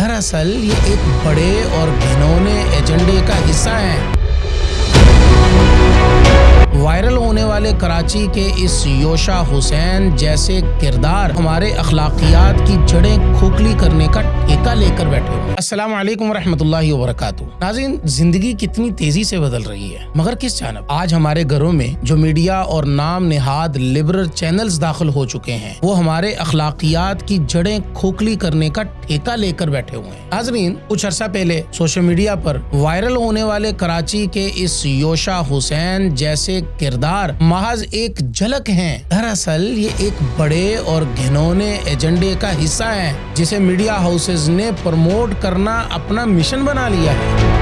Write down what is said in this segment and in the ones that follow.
दरअसल ये एक बड़े और घिनौने एजेंडे का हिस्सा है। वायरल होने वाले कराची के इस योशा हुसैन जैसे किरदार हमारे अखलाकियात की जड़ें खोखली करने का ठेका लेकर बैठे हुए। अस्सलाम वालेकुम रहमतुल्लाहि व बरकातुहू। नाज़रीन, जिंदगी कितनी तेजी से बदल रही है, मगर किस जानब। आज हमारे घरों में जो मीडिया और नाम निहाद लिबरल चैनल्स दाखिल हो चुके हैं, वो हमारे अखलाकियात की जड़ें खोखली करने का ठेका लेकर बैठे हुए हैं। नाज़रीन, कुछ अर्सा पहले सोशल मीडिया पर वायरल होने वाले कराची के इस योशा हुसैन जैसे किरदार महज एक झलक हैं। दरअसल ये एक बड़े और घिनौने एजेंडे का हिस्सा है, जिसे मीडिया हाउसेज ने प्रमोट करना अपना मिशन बना लिया है।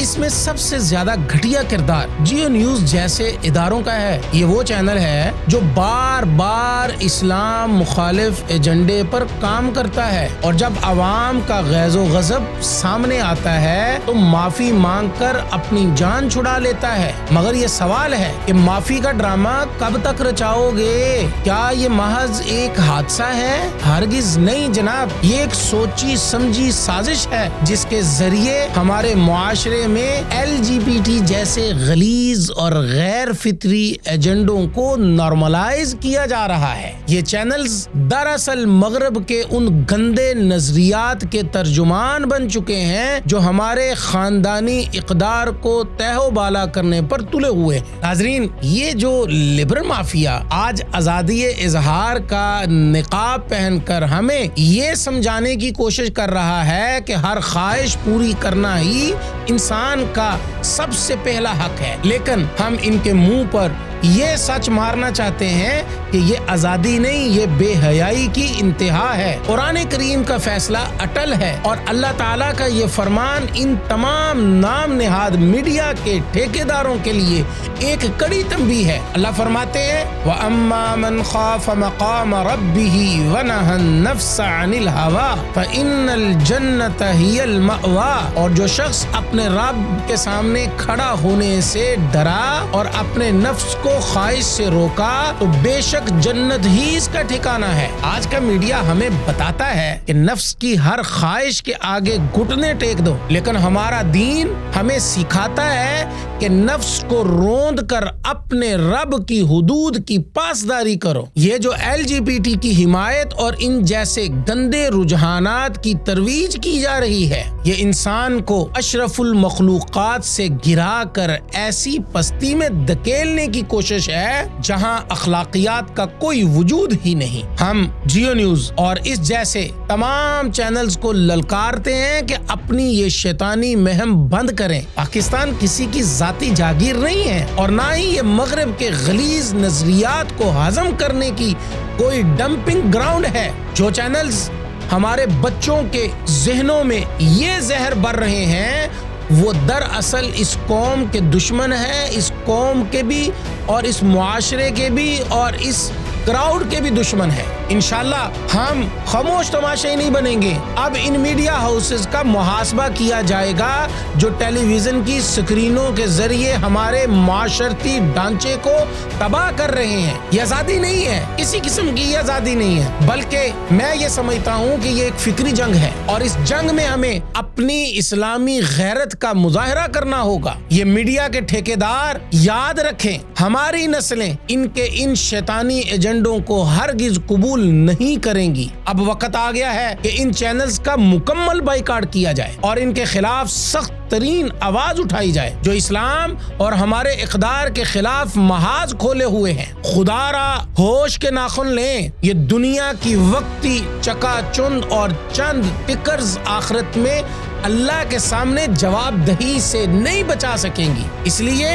इसमें सबसे ज्यादा घटिया किरदार जियो न्यूज जैसे इदारों का है। ये वो चैनल है जो बार बार इस्लाम मुखालिफ एजेंडे पर काम करता है, और जब अवाम का गैज़ो गज़ब सामने आता है तो माफी मांगकर अपनी जान छुड़ा लेता है। मगर ये सवाल है कि माफी का ड्रामा कब तक रचाओगे? क्या ये महज एक हादसा है? हरगिज नहीं जनाब, ये एक सोची समझी साजिश है, जिसके जरिए हमारे मुआशरे में LGBT जैसे गलीज और गैर फितरी एजेंडों को नॉर्मलाइज किया जा रहा है। ये चैनल्स दरअसल मगरब के उन गंदे नजरियात के तर्जुमान बन चुके हैं जो हमारे खानदानी इक़दार को तहबाला करने पर तुले हुए हैं। नाज़रीन, ये जो लिबरल माफिया आज आज़ादी इजहार का निकाब पहनकर हमें ये समझाने की कोशिश कर रहा है कि हर ख्वाहिश पूरी करना ही इंसान का सबसे पहला हक है, लेकिन हम इनके मुंह पर ये सच मारना चाहते हैं कि ये आजादी नहीं, ये बेहयाई की इंतहा है। कुरान करीम का फैसला अटल है और अल्लाह ताला का ये फरमान इन तमाम नाम निहाद मीडिया के ठेकेदारों के लिए एक कड़ी तंबीह है। अल्लाह फरमाते हैं, व अम्मा मन खाफ मकाम रब्बिही व नहा नफ्स अनिल हवा फइन्नल जन्नत हियल मअवा। और जो शख्स अपने रब के सामने खड़ा होने से डरा और अपने नफ्स को ख्वाहिश से रोका, तो बेशक जन्नत ही इसका ठिकाना है। आज का मीडिया हमें बताता है कि नफ्स की हर ख्वाहिश के आगे घुटने टेक दो, लेकिन हमारा दीन हमें सिखाता है कि नफ्स को रोंद कर अपने रब की हुदूद की पासदारी करो। ये जो LGBT की हिमायत और इन जैसे गंदे रुझानात की तरवीज की जा रही है, ये इंसान को अशरफुल मखलूकात से गिरा कर ऐसी पस्ती में धकेलने की कोशिश है जहां अखलाकियात का कोई वजूद ही नहीं। हम जियो न्यूज और इस जैसे तमाम चैनल्स को ललकारते हैं कि अपनी ये शैतानी मुहिम बंद करें। पाकिस्तान किसी की जाती जागीर नहीं है और ना ही ये मगरब के गलीज नजरियात को हजम करने की कोई डंपिंग ग्राउंड है। जो चैनल्स हमारे बच्चों के जहनों में ये जहर भर रहे हैं, वो दरअसल इस कौम के दुश्मन है, इस कौम के भी और इस मुआशरे के भी और इस क्राउड के भी दुश्मन है। इंशाल्लाह हम खामोश तमाशे नहीं बनेंगे। अब इन मीडिया हाउसेस का मुहासबा किया जाएगा जो टेलीविजन की स्क्रीनों के जरिए हमारे माशरती ढांचे को तबाह कर रहे हैं। ये आजादी नहीं है, किसी किस्म की ये आजादी नहीं है, बल्कि मैं ये समझता हूँ कि ये एक फिक्री जंग है और इस जंग में हमें अपनी इस्लामी गैरत का मुजाहरा करना होगा। ये मीडिया के ठेकेदार याद रखें, हमारी नस्लें इनके इन शैतानी एजेंडों को हरगिज कबूल नहीं करेंगी। अब वक्त आ गया है कि इन चैनल्स का मुकम्मल बाइकाट किया जाए और इनके खिलाफ सख्त तरीन आवाज उठाई जाए जो इस्लाम और हमारे इक़दार के खिलाफ महाज खोले हुए हैं। खुदारा होश के नाखुन लें, ये दुनिया की वक्ती चकाचुंद और चंद टिकर्स आखिरत में अल्लाह के सामने जवाबदही से नहीं बचा सकेंगी। इसलिए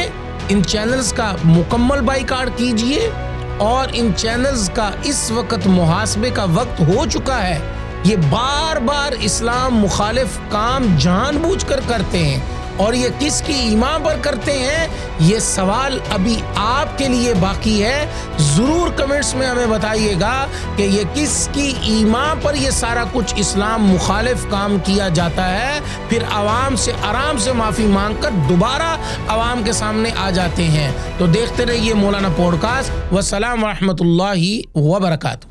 इन चैनल्स का मुकम्मल बाइकाट कीजिए और इन चैनल्स का इस वक्त मुहासबे का वक्त हो चुका है। ये बार बार इस्लाम मुखालिफ काम जानबूझकर करते हैं और ये किसकी ईमान पर करते हैं, ये सवाल अभी आपके लिए बाकी है। जरूर कमेंट्स में हमें बताइएगा कि ये किसकी ईमान पर ये सारा कुछ इस्लाम मुखालिफ काम किया जाता है, फिर आवाम से आराम से माफी मांगकर दोबारा आवाम के सामने आ जाते हैं। तो देखते रहिए मौलाना पॉडकास्ट। वस्सलाम रहमतुल्लाहि व बरकातहू।